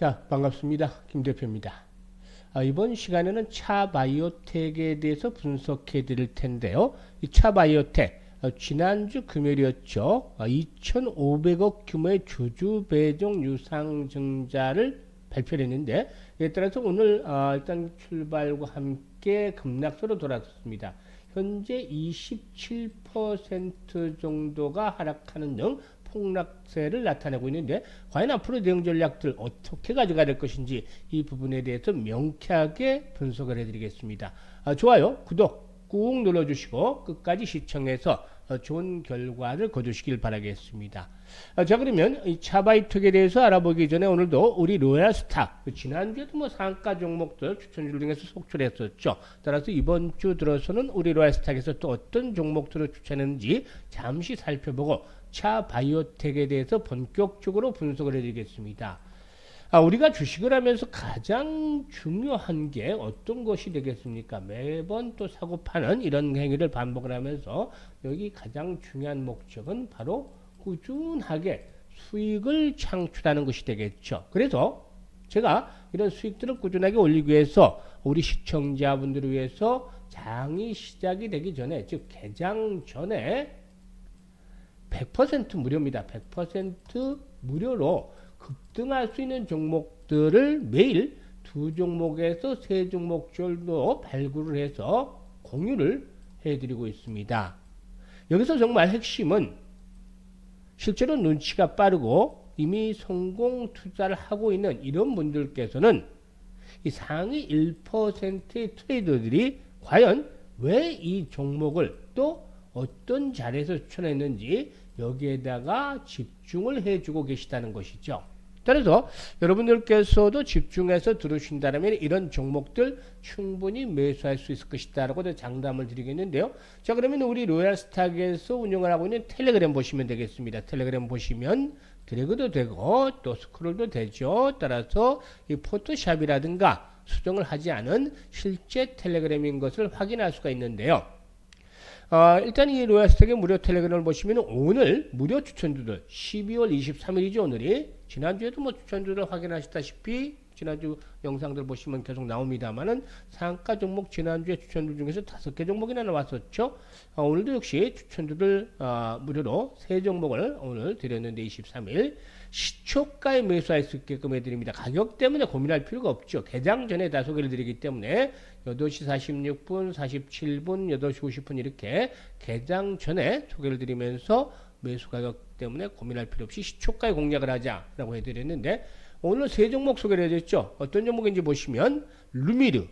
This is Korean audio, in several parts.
자, 반갑습니다. 김 대표입니다. 이번 시간에는 차바이오텍에 대해서 분석해 드릴 텐데요. 이 차바이오텍, 지난주 금요일이었죠. 2,500억 규모의 주주 배정 유상증자를 발표를 했는데, 이에 따라서 오늘 일단 출발과 함께 급락세로 돌아섰습니다. 현재 27% 정도가 하락하는 등 폭락세를 나타내고 있는데, 과연 앞으로 대응 전략들 어떻게 가져가야 될 것인지 이 부분에 대해서 명쾌하게 분석을 해드리겠습니다. 좋아요, 구독 꾹 눌러주시고 끝까지 시청해서 좋은 결과를 거두시길 바라겠습니다. 자, 그러면 이 차바이톡에 대해서 알아보기 전에 오늘도 우리 로얄스탁, 지난주에도 뭐 상가 종목들 추천주 중에서 속출했었죠. 따라서 이번 주 들어서는 우리 로얄스탁에서 또 어떤 종목들을 추천했는지 잠시 살펴보고 차바이오텍에 대해서 본격적으로 분석을 해드리겠습니다. 우리가 주식을 하면서 가장 중요한 게 어떤 것이 되겠습니까? 매번 또 사고 파는 이런 행위를 반복을 하면서 여기 가장 중요한 목적은 바로 꾸준하게 수익을 창출하는 것이 되겠죠. 그래서 제가 이런 수익들을 꾸준하게 올리기 위해서 우리 시청자분들을 위해서 장이 시작이 되기 전에, 즉 개장 전에 100% 무료입니다. 100% 무료로 급등할 수 있는 종목들을 매일 2종목에서 3종목 정도 발굴을 해서 공유를 해드리고 있습니다. 여기서 정말 핵심은 실제로 눈치가 빠르고 이미 성공 투자를 하고 있는 이런 분들께서는 이 상위 1%의 트레이더들이 과연 왜 이 종목을 또 어떤 자리에서 추천했는지 여기에다가 집중을 해주고 계시다는 것이죠. 따라서 여러분들께서도 집중해서 들으신다면 이런 종목들 충분히 매수할 수 있을 것이다 라고 장담을 드리겠는데요. 자, 그러면 우리 로얄스탁에서 운영을 하고 있는 텔레그램 보시면 되겠습니다. 텔레그램 보시면 드래그도 되고 또 스크롤도 되죠. 따라서 이 포토샵이라든가 수정을 하지 않은 실제 텔레그램인 것을 확인할 수가 있는데요. 일단 이 로얄스탁의 무료 텔레그램을 보시면 오늘 무료 추천주들 12월 23일이죠. 오늘이 지난주에도 뭐 추천주를 확인하시다시피 지난주 영상들 보시면 계속 나옵니다만은 상가 종목 지난주에 추천주 중에서 5개 종목이나 나왔었죠. 오늘도 역시 추천주들 무료로 3종목을 오늘 드렸는데 23일 시초가에 매수할 수 있게끔 해드립니다. 가격 때문에 고민할 필요가 없죠. 개장 전에 다 소개를 드리기 때문에 8시 46분, 47분, 8시 50분 이렇게 개장 전에 소개를 드리면서 매수 가격 때문에 고민할 필요 없이 시초가에 공략을 하자라고 해드렸는데 오늘 3종목 소개를 해드렸죠. 어떤 종목인지 보시면 루미르,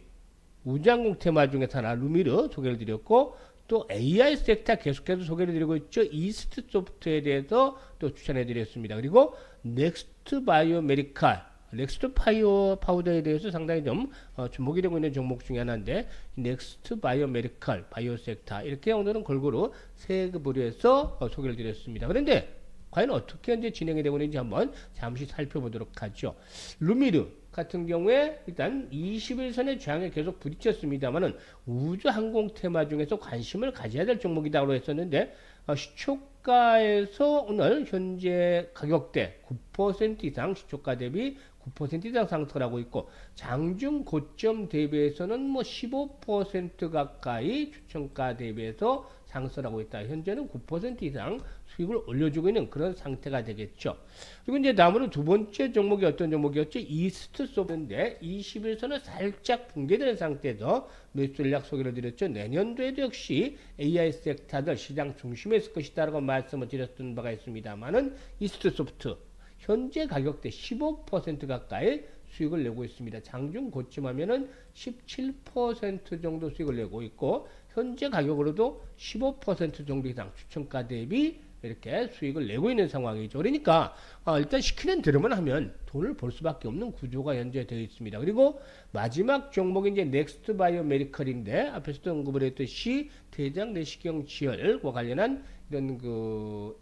우장국 테마 중에서 하나 루미르 소개를 드렸고 또 AI 섹터 계속해서 소개를 드리고 있죠. 이스트 소프트에 대해서 또 추천해 드렸습니다. 그리고 넥스트 바이오 메디칼, 넥스트 바이오 파우더에 대해서 상당히 좀 주목이 되고 있는 종목 중에 하나인데 넥스트 바이오 메디칼, 바이오 섹터 이렇게 오늘은 골고루 세 급으로 해서 소개를 드렸습니다. 그런데 과연 어떻게 현재 진행이 되고 있는지 한번 잠시 살펴보도록 하죠. 루미르 같은 경우에 일단 21선의 저항에 계속 부딪혔습니다만은 우주 항공 테마 중에서 관심을 가져야 될 종목이라고 했었는데 시초가에서 오늘 현재 가격대 9% 이상 시초가 대비 9% 이상 상승을 하고 있고 장중 고점 대비해서는 뭐 15% 가까이 추천가 대비해서 상승을 하고 있다. 현재는 9% 이상 수익을 올려주고 있는 그런 상태가 되겠죠. 그리고 이제 다음으로 두 번째 종목이 어떤 종목이었죠? 이스트 소프트인데 21선은 살짝 붕괴되는 상태에서 매수 전략 소개를 드렸죠. 내년도에도 역시 AI 섹터들 시장 중심에 있을 것이다 라고 말씀을 드렸던 바가 있습니다만은 이스트 소프트 현재 가격대 15% 가까이 수익을 내고 있습니다. 장중 고점 하면은 17% 정도 수익을 내고 있고 현재 가격으로도 15% 정도 이상 추천가 대비 이렇게 수익을 내고 있는 상황이죠. 그러니까 일단 시키는 대로만 하면 돈을 벌 수밖에 없는 구조가 현재 되어 있습니다. 그리고 마지막 종목이 이제 넥스트 바이오 메디컬인데 앞에서도 언급을 했듯이 대장 내시경 지혈과 관련한 이런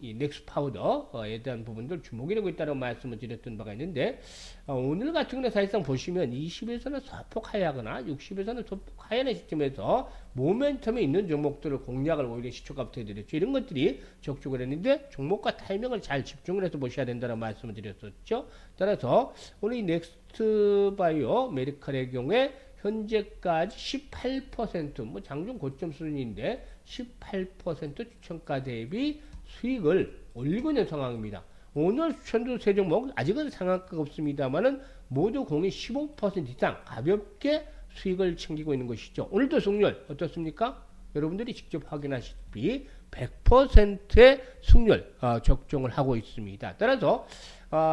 이 넥스 파우더에 대한 부분들 주목이 되고 있다는 말씀을 드렸던 바가 있는데, 오늘 같은 경우는 사실상 보시면 20에서는 소폭 하야거나 60에서는 소폭 하야의 시점에서 모멘텀이 있는 종목들을 공략을 오히려 시초가부터 해드렸죠. 이런 것들이 적중을 했는데 종목과 타이밍을 잘 집중을 해서 보셔야 된다는 말씀을 드렸었죠. 따라서 오늘 이 넥스트 바이오 메디칼의 경우에 현재까지 18%, 뭐 장중 고점 수준인데 18% 추천가 대비 수익을 올리고 있는 상황입니다. 오늘 추천도 세 종목 아직은 상한가가 없습니다만은 모두 공이 15% 이상 가볍게 수익을 챙기고 있는 것이죠. 오늘도 승률 어떻습니까? 여러분들이 직접 확인하시다시피 100%의 승률 적중을 하고 있습니다. 따라서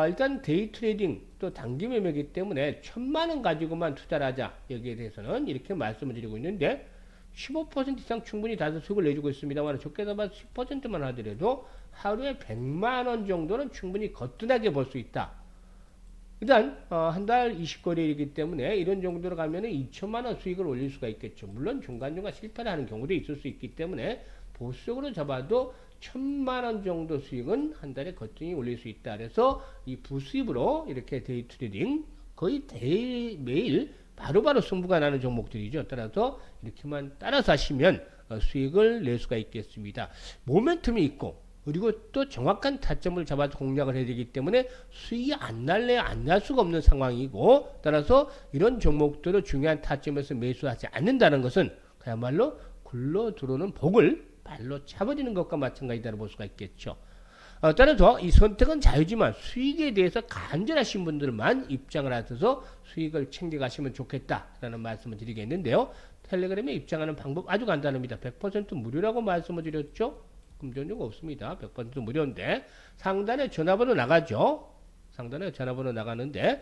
일단 데이 트레이딩 또 단기 매매이기 때문에 1000만원 가지고만 투자를 하자. 여기에 대해서는 이렇게 말씀을 드리고 있는데 15% 이상 충분히 다소 수익을 내주고 있습니다만 적게 잡아서 10%만 하더라도 하루에 100만원 정도는 충분히 거뜬하게 벌 수 있다. 일단 한 달 20거래이기 때문에 이런 정도로 가면은 2천만원 수익을 올릴 수가 있겠죠. 물론 중간중간 실패를 하는 경우도 있을 수 있기 때문에 보수적으로 잡아도 1000만원 정도 수익은 한 달에 거뜬히 올릴 수 있다. 그래서 이 부수입으로 이렇게 데이 트레이딩 거의 매일 바로바로 승부가 나는 종목들이죠. 따라서 이렇게만 따라서 하시면 수익을 낼 수가 있겠습니다. 모멘텀이 있고 그리고 또 정확한 타점을 잡아서 공략을 해야 되기 때문에 수익이 안 날래 안 날 수가 없는 상황이고, 따라서 이런 종목들을 중요한 타점에서 매수하지 않는다는 것은 그야말로 굴러 들어오는 복을 발로 잡아지는 것과 마찬가지다고 볼 수가 있겠죠. 따라서 이 선택은 자유지만 수익에 대해서 간절하신 분들만 입장을 하셔서 수익을 챙겨가시면 좋겠다라는 말씀을 드리겠는데요. 텔레그램에 입장하는 방법 아주 간단합니다. 100% 무료라고 말씀을 드렸죠. 금전료가 없습니다. 100% 무료인데 상단에 전화번호 나가죠. 상단에 전화번호 나가는데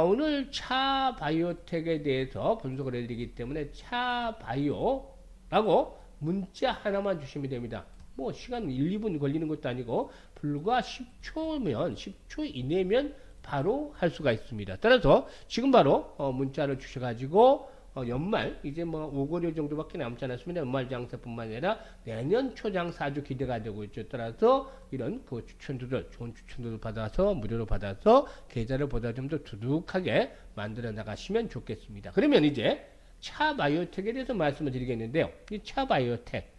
오늘 차 바이오텍에 대해서 분석을 해드리기 때문에 차 바이오라고 문자 하나만 주시면 됩니다. 뭐 시간 1, 2분 걸리는 것도 아니고 불과 10초 이내면 바로 할 수가 있습니다. 따라서 지금 바로 문자를 주셔가지고 연말 이제 뭐 5개월 정도밖에 남지 않았습니다. 연말 장사뿐만 아니라 내년 초 장사 아주 기대가 되고 있죠. 따라서 이런 그 추천들을 좋은 추천들을 받아서 무료로 받아서 계좌를 보다 좀 더 두둑하게 만들어 나가시면 좋겠습니다. 그러면 이제 차 바이오텍에 대해서 말씀을 드리겠는데요. 이 차 바이오텍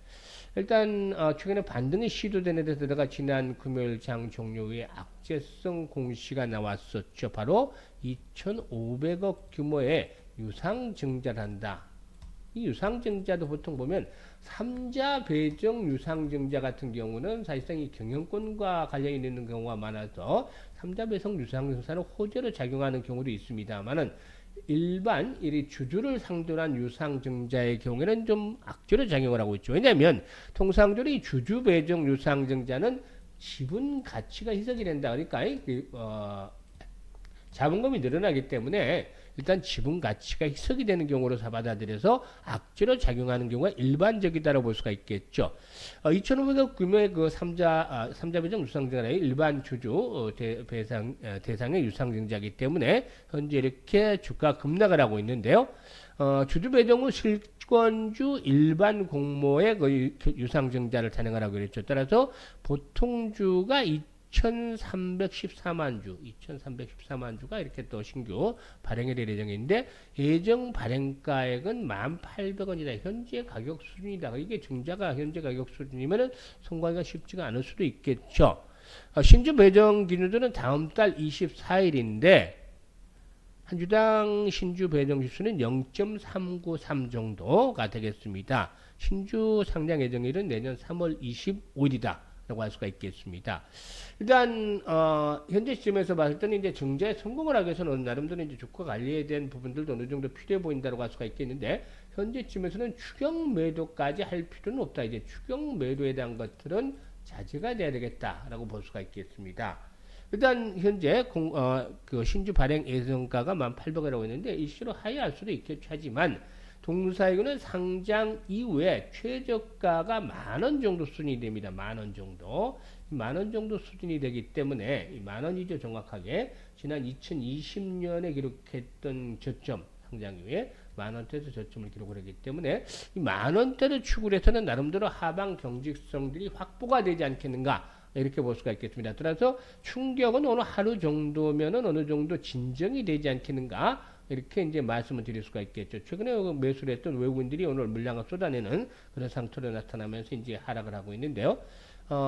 일단 최근에 반등이 시도되는 데다가 지난 금요일 장 종료 후에 악재성 공시가 나왔었죠. 바로 2,500억 규모의 유상증자를 한다. 이 유상증자도 보통 보면 3자 배정 유상증자 같은 경우는 사실상 이 경영권과 관련이 있는 경우가 많아서 3자 배정 유상증자는 호재로 작용하는 경우도 있습니다만은 일반 이 주주를 상대로 한 유상증자의 경우에는 좀 악재로 작용을 하고 있죠. 왜냐하면 통상적으로 이 주주 배정 유상증자는 지분 가치가 희석이 된다. 그러니까 자본금이 늘어나기 때문에 일단 지분 가치가 희석이 되는 경우로 받아들여서 악재로 작용하는 경우가 일반적이다라고 볼 수가 있겠죠. 2,500억 규모의 그 3자 배정 유상증자의 일반 주주 대상의 유상증자이기 때문에 현재 이렇게 주가 급락을 하고 있는데요. 주주 배정 후 실권주 일반 공모의 그 유상증자를 단행을 하고 있죠. 따라서 보통주가 2,314만 주가 이렇게 또 신규 발행이 될 예정인데 예정 발행가액은 1,800원이다. 현재 가격 수준이다. 이게 증자가 현재 가격 수준이면은 성공하기가 쉽지가 않을 수도 있겠죠. 신주 배정 기준들은 다음 달 24일인데 한 주당 신주 배정 지수는 0.393 정도가 되겠습니다. 신주 상장 예정일은 내년 3월 25일이다. 라고 할 수가 있겠습니다. 일단 현재 시점에서 봤을 때는 이제 증자에 성공을 하기 위해서는 나름대로 이제 주가 관리에 대한 부분들도 어느 정도 필요해 보인다고 할 수가 있겠는데 현재 시점에서는 추경 매도까지 할 필요는 없다. 이제 추경 매도에 대한 것들은 자제가 돼야 되겠다라고 볼 수가 있겠습니다. 일단 현재 그 신주 발행 예정가가 1,800원이라고 했는데 일시로 하회할 수도 있겠죠. 하지만 동사이거는 상장 이후에 최저가가 10,000원 정도 수준이 됩니다. 10,000원 정도. 10,000원 정도 수준이 되기 때문에 10,000원이죠. 정확하게. 지난 2020년에 기록했던 저점 상장 이후에 만원대에서 저점을 기록을 했기 때문에 이 만원대를 축을 해서는 나름대로 하방 경직성들이 확보가 되지 않겠는가 이렇게 볼 수가 있겠습니다. 따라서 충격은 오늘 하루 정도면은 어느 정도 진정이 되지 않겠는가 이렇게 이제 말씀을 드릴 수가 있겠죠. 최근에 매수를 했던 외국인들이 오늘 물량을 쏟아내는 그런 상태로 나타나면서 이제 하락을 하고 있는데요.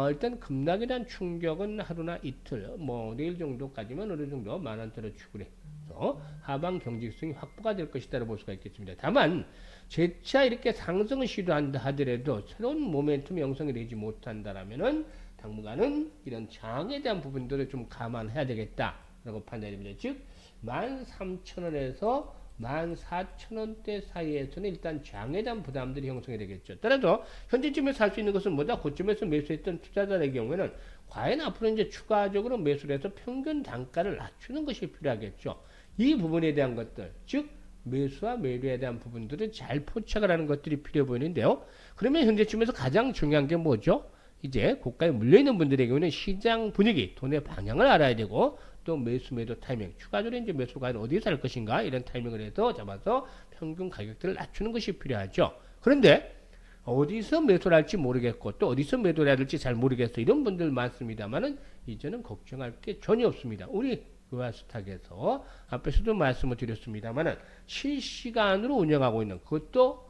일단 급락에 대한 충격은 하루나 이틀, 뭐 내일 정도까지만 어느 정도 만원대로 축을 해서 하방 경직성이 확보가 될 것이다 볼 수가 있겠습니다. 다만 재차 이렇게 상승을 시도한다 하더라도 새로운 모멘텀 형성이 되지 못한다라면은 당분간은 이런 장에 대한 부분들을 좀 감안해야 되겠다라고 판단됩니다. 즉 13,000원에서 14,000원대 사이에서는 일단 장에 대한 부담들이 형성이 되겠죠. 따라서 현재쯤에 살 수 있는 것은 뭐다? 고점에서 매수했던 투자자의 경우에는 과연 앞으로 이제 추가적으로 매수를 해서 평균 단가를 낮추는 것이 필요하겠죠. 이 부분에 대한 것들, 즉 매수와 매도에 대한 부분들을 잘 포착을 하는 것들이 필요해 보이는데요. 그러면 현재쯤에서 가장 중요한 게 뭐죠? 이제 고가에 물려있는 분들의 경우는 시장 분위기, 돈의 방향을 알아야 되고 또 매수 매도 타이밍, 추가적으로 이제 매수가 과연 어디서 할 것인가 이런 타이밍을 해서 잡아서 평균 가격들을 낮추는 것이 필요하죠. 그런데 어디서 매수를 할지 모르겠고 또 어디서 매도를 해야 될지 잘 모르겠어 이런 분들 많습니다만은 이제는 걱정할 게 전혀 없습니다. 우리 유아스탁에서 앞에서도 말씀을 드렸습니다만은 실시간으로 운영하고 있는 그것도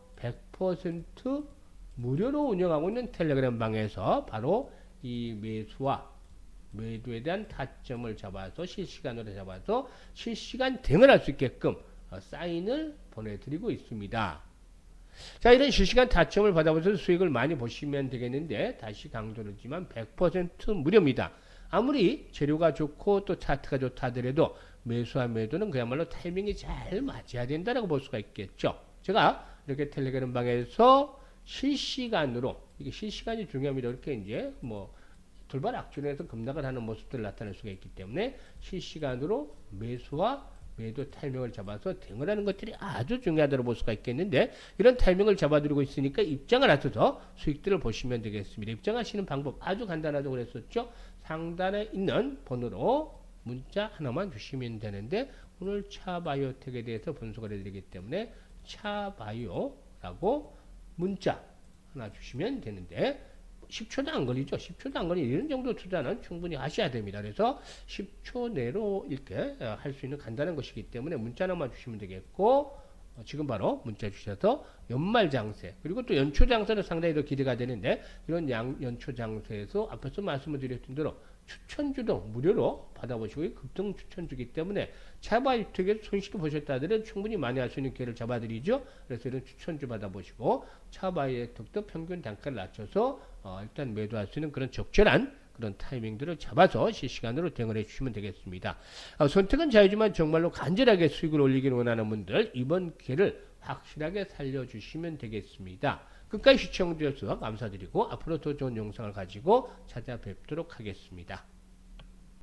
100% 무료로 운영하고 있는 텔레그램 방에서 바로 이 매수와 매도에 대한 타점을 잡아서 실시간으로 잡아서 실시간 대응을 할 수 있게끔 사인을 보내드리고 있습니다. 자, 이런 실시간 타점을 받아보셔서 수익을 많이 보시면 되겠는데 다시 강조드리지만 100% 무료입니다. 아무리 재료가 좋고 또 차트가 좋다 하더라도 매수와 매도는 그야말로 타이밍이 잘 맞아야 된다고 볼 수가 있겠죠. 제가 이렇게 텔레그램 방에서 실시간으로 이게 실시간이 중요합니다. 이렇게 이제 뭐 돌발 악순환에서 급락을 하는 모습들을 나타낼 수가 있기 때문에 실시간으로 매수와 매도 타이밍을 잡아서 대응을 하는 것들이 아주 중요하다고 볼 수가 있겠는데 이런 타이밍을 잡아드리고 있으니까 입장을 하셔서 수익들을 보시면 되겠습니다. 입장하시는 방법 아주 간단하다고 그랬었죠. 상단에 있는 번호로 문자 하나만 주시면 되는데 오늘 차바이오텍에 대해서 분석을 해드리기 때문에 차바이오라고 문자 하나 주시면 되는데 10초도 안 걸리죠. 10초도 안 걸리는 이런 정도 투자는 충분히 하셔야 됩니다. 그래서 10초 내로 이렇게 할 수 있는 간단한 것이기 때문에 문자 하나만 주시면 되겠고 지금 바로 문자 주셔서 연말 장세 그리고 또 연초 장세는 상당히 더 기대가 되는데 이런 연초 장세에서 앞에서 말씀을 드렸던 대로 추천주도 무료로 받아보시고 급등 추천주기 때문에 차바이오텍에서 손쉽게 보셨다 하더라도 충분히 많이 할 수 있는 기회를 잡아드리죠. 그래서 이런 추천주 받아보시고 차바이오텍도 평균 단가를 낮춰서 일단 매도할 수 있는 그런 적절한 그런 타이밍들을 잡아서 실시간으로 대응을 해주시면 되겠습니다. 선택은 자유지만 정말로 간절하게 수익을 올리기를 원하는 분들 이번 기회를 확실하게 살려주시면 되겠습니다. 끝까지 시청해 주셔서 감사드리고 앞으로 더 좋은 영상을 가지고 찾아뵙도록 하겠습니다.